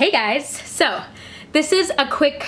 Hey guys, so this is a quick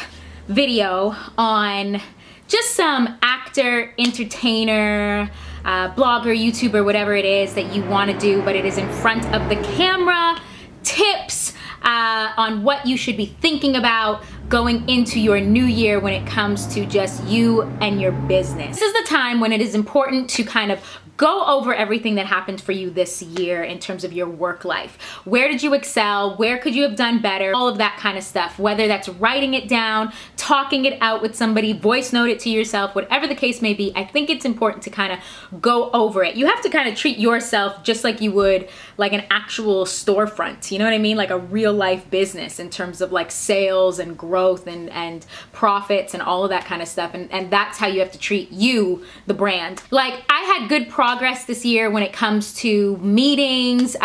video on just some actor, entertainer, blogger, YouTuber, whatever it is that you want to do, but it is in front of the camera, tips on what you should be thinking about going into your new year when it comes to just you and your business. This is the time when it is important to kind of go over everything that happened for you this year in terms of your work life. Where did you excel? Where could you have done better? All of that kind of stuff, whether that's writing it down, talking it out with somebody, voice note it to yourself, whatever the case may be. I think it's important to kind of go over it. You have to kind of treat yourself just like you would like an actual storefront, you know what I mean? Like a real life business in terms of like sales and growth and profits and all of that kind of stuff. And that's how you have to treat you, the brand. Like I had good progress this year when it comes to meetings,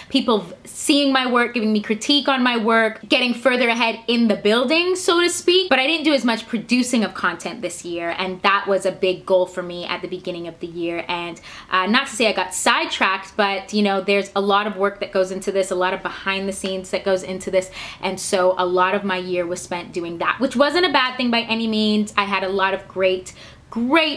people seeing my work, giving me critique on my work, getting further ahead in the building, so to speak. But I didn't do as much producing of content this year, and that was a big goal for me at the beginning of the year. And not to say I got sidetracked, but you know, there's a lot of work that goes into this, a lot of behind the scenes that goes into this, and so a lot of my year was spent doing that, which wasn't a bad thing by any means. I had a lot of great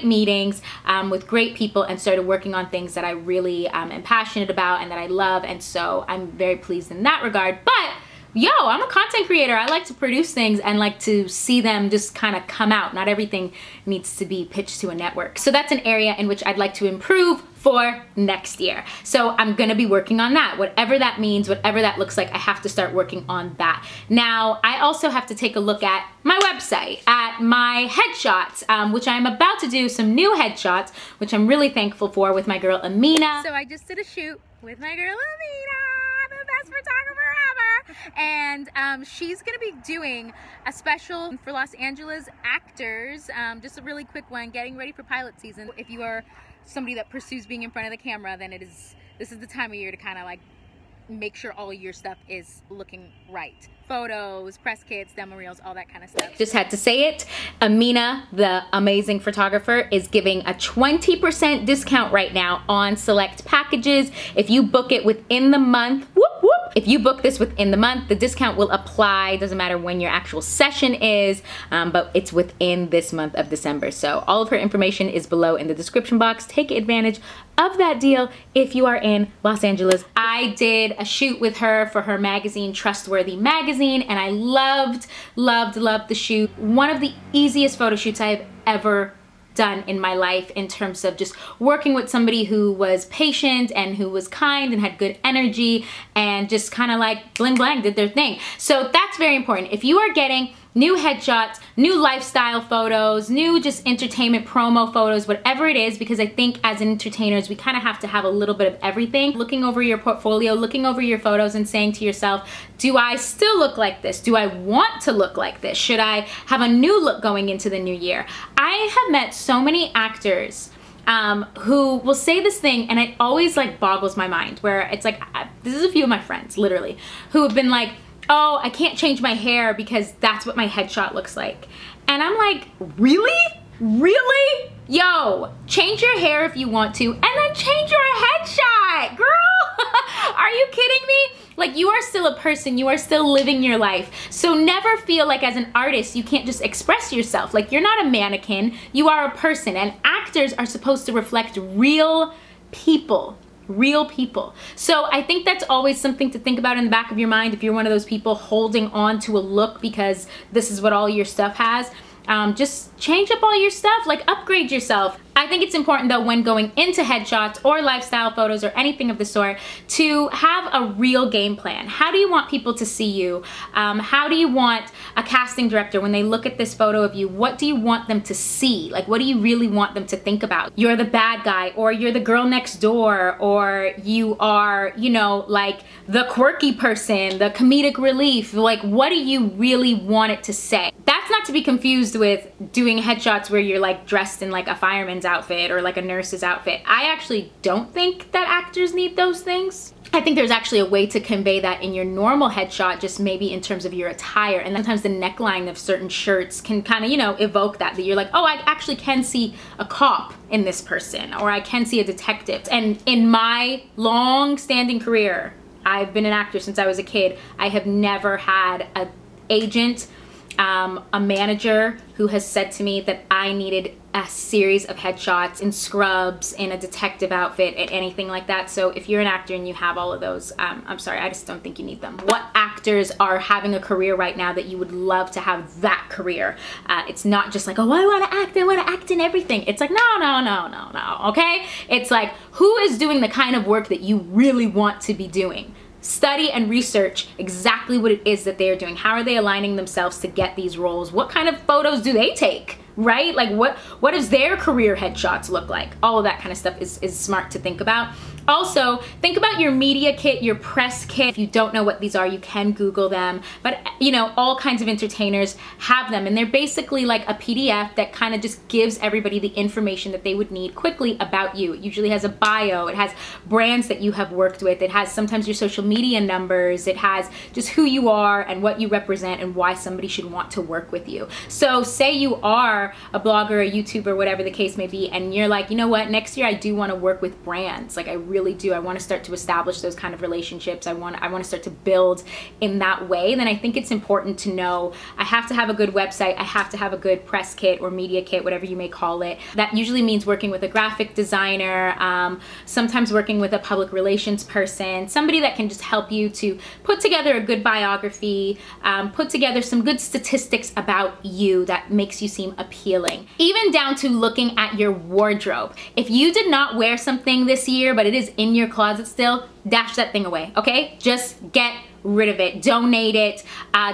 meetings with great people and started working on things that I really am passionate about and that I love, and so I'm very pleased in that regard. But yo, I'm a content creator. I like to produce things and like to see them just kind of come out. Not everything needs to be pitched to a network. So that's an area in which I'd like to improve for next year. So I'm gonna be working on that. Whatever that means, whatever that looks like, I have to start working on that. Now, I also have to take a look at my website, at my headshots, which I'm about to do some new headshots, which I'm really thankful for with my girl, Amina. So I just did a shoot with my girl, Amina, the best photographer ever. And she's gonna be doing a special for Los Angeles actors, just a really quick one, getting ready for pilot season. If you are somebody that pursues being in front of the camera, then this is the time of year to kind of like make sure all your stuff is looking right. Photos, press kits, demo reels, all that kind of stuff. Just had to say it. Amina, the amazing photographer, is giving a 20% discount right now on select packages. If you book it within the month, whoop whoop. If you book this within the month, the discount will apply. Doesn't matter when your actual session is, but it's within this month of December. So all of her information is below in the description box. Take advantage of that deal if you are in Los Angeles. I did a shoot with her for her magazine, Trustworthy Magazine, and I loved the shoot. One of the easiest photo shoots I've ever done in my life in terms of just working with somebody who was patient and who was kind and had good energy and just kind of like bling blang did their thing. So that's very important. If you are getting new headshots, new lifestyle photos, new just entertainment promo photos, whatever it is, because I think as entertainers, we kind of have to have a little bit of everything. Looking over your portfolio, looking over your photos and saying to yourself, do I still look like this? Do I want to look like this? Should I have a new look going into the new year? I have met so many actors who will say this thing, and it always like boggles my mind, where it's like, this is a few of my friends, literally, who have been like, oh, I can't change my hair because that's what my headshot looks like. And I'm like, really? Really? Yo, change your hair if you want to, and then change your headshot, girl. Are you kidding me? Like, you are still a person, you are still living your life. So never feel like as an artist, you can't just express yourself. Like, you're not a mannequin, you are a person, and actors are supposed to reflect real people. Real people. So I think that's always something to think about in the back of your mind if you're one of those people holding on to a look because this is what all your stuff has. Just change up all your stuff, like upgrade yourself. I think it's important though, when going into headshots or lifestyle photos or anything of the sort, to have a real game plan. How do you want people to see you? How do you want a casting director, when they look at this photo of you, what do you want them to see? Like, what do you really want them to think about? You're the bad guy, or you're the girl next door, or you are, you know, like the quirky person, the comedic relief. Like, what do you really want it to say? That's not to be confused with doing headshots where you're like dressed in like a fireman's outfit or like a nurse's outfit. I actually don't think that actors need those things. I think there's actually a way to convey that in your normal headshot, just maybe in terms of your attire. And sometimes the neckline of certain shirts can kind of, you know, evoke that you're like, oh, I actually can see a cop in this person, or I can see a detective. And in my long-standing career I've been an actor since I was a kid. I have never had an agent, a manager who has said to me that I needed a series of headshots in scrubs, in a detective outfit, and anything like that. So if you're an actor and you have all of those, I'm sorry, I just don't think you need them. What actors are having a career right now that you would love to have that career? It's not just like, oh, I want to act in everything. It's like, no, okay? It's like, who is doing the kind of work that you really want to be doing? Study and research exactly what it is that they are doing. How are they aligning themselves to get these roles? What kind of photos do they take? Right? Like what does their career headshots look like? All of that kind of stuff is smart to think about. Also, think about your media kit, your press kit. If you don't know what these are, you can Google them. But you know, all kinds of entertainers have them, and they're basically like a PDF that kind of just gives everybody the information that they would need quickly about you. It usually has a bio, it has brands that you have worked with, it has sometimes your social media numbers, it has just who you are and what you represent and why somebody should want to work with you. So say you are a blogger, a YouTuber, whatever the case may be, and you're like, you know what, next year I do want to work with brands. Like I really do. I want to start to establish those kind of relationships. I want to start to build in that way. Then I think it's important to know I have to have a good website. I have to have a good press kit or media kit, whatever you may call it. That usually means working with a graphic designer, sometimes working with a public relations person, somebody that can just help you to put together a good biography, put together some good statistics about you that makes you seem appealing. Even down to looking at your wardrobe. If you did not wear something this year, but it is in your closet still, dash that thing away, okay? Just get rid of it. Donate it.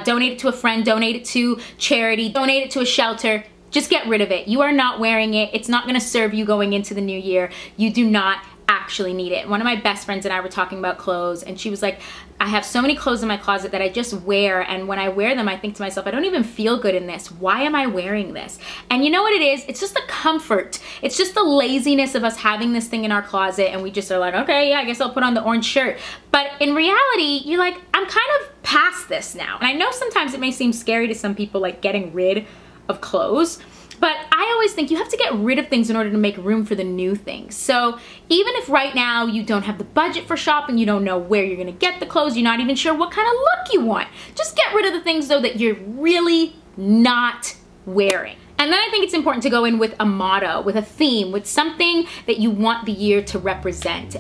Donate it to a friend. Donate it to charity. Donate it to a shelter. Just get rid of it. You are not wearing it. It's not gonna serve you going into the new year. You do not actually need it. One of my best friends and I were talking about clothes, and she was like, I have so many clothes in my closet that I just wear, and when I wear them I think to myself, I don't even feel good in this. Why am I wearing this? And you know what it is? It's just the comfort. It's just the laziness of us having this thing in our closet, and we just are like, okay, yeah, I guess I'll put on the orange shirt. But in reality, you're like, I'm kind of past this now. And I know sometimes it may seem scary to some people, like getting rid of clothes, but I always think you have to get rid of things in order to make room for the new things. So even if right now you don't have the budget for shopping, you don't know where you're gonna get the clothes, you're not even sure what kind of look you want, just get rid of the things though that you're really not wearing. And then I think it's important to go in with a motto, with a theme, with something that you want the year to represent,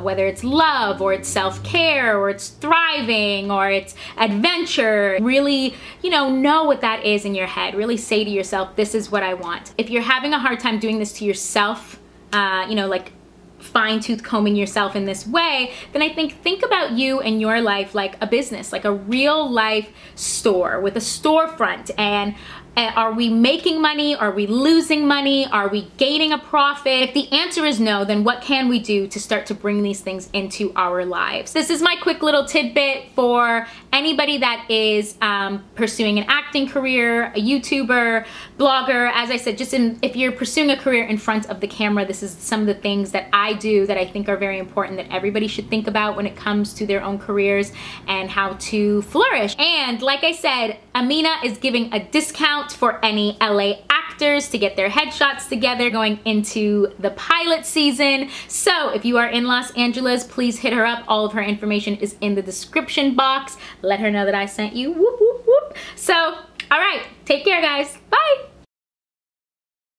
whether it's love or it's self-care or it's thriving or it's adventure. Really, you know what that is in your head. Really say to yourself, this is what I want. If you're having a hard time doing this to yourself, like fine-tooth combing yourself in this way, then I think about you and your life like a business, like a real life store with a storefront. And are we making money? Are we losing money? Are we gaining a profit? If the answer is no, then what can we do to start to bring these things into our lives? This is my quick little tidbit for anybody that is pursuing an acting career, a YouTuber, blogger. As I said, if you're pursuing a career in front of the camera, this is some of the things that I do that I think are very important that everybody should think about when it comes to their own careers and how to flourish. And like I said, Amina is giving a discount for any LA actors to get their headshots together going into the pilot season. So if you are in Los Angeles, please hit her up. All of her information is in the description box. Let her know that I sent you. Whoop, whoop, whoop. So, all right, take care, guys. Bye.